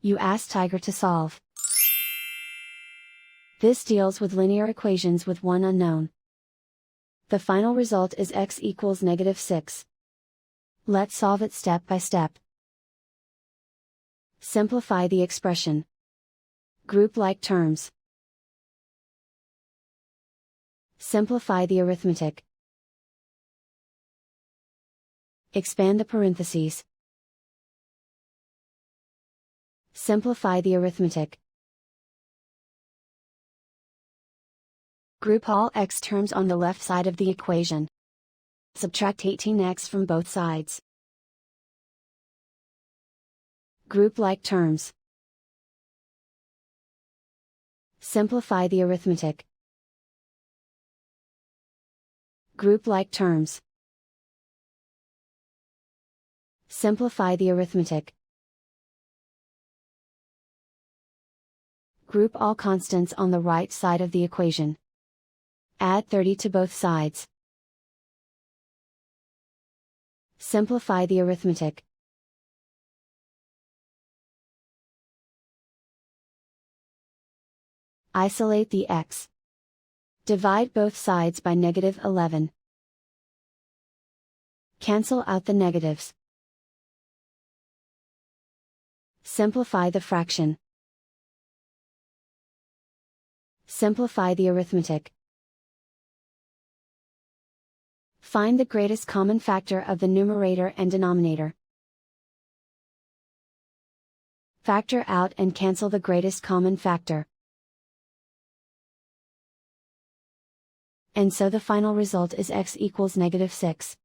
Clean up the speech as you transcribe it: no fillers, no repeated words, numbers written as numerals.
You ask Tiger to solve. This deals with linear equations with one unknown. The final result is x equals -6. Let's solve it step by step. Simplify the expression. Group like terms. Simplify the arithmetic. Expand the parentheses. Simplify the arithmetic. Group all x terms on the left side of the equation. Subtract 18x from both sides. Group like terms. Simplify the arithmetic. Group like terms. Simplify the arithmetic. Group all constants on the right side of the equation. Add 30 to both sides. Simplify the arithmetic. Isolate the x. Divide both sides by -11. Cancel out the negatives. Simplify the fraction. Simplify the arithmetic. Find the greatest common factor of the numerator and denominator. Factor out and cancel the greatest common factor. And so the final result is x equals -6.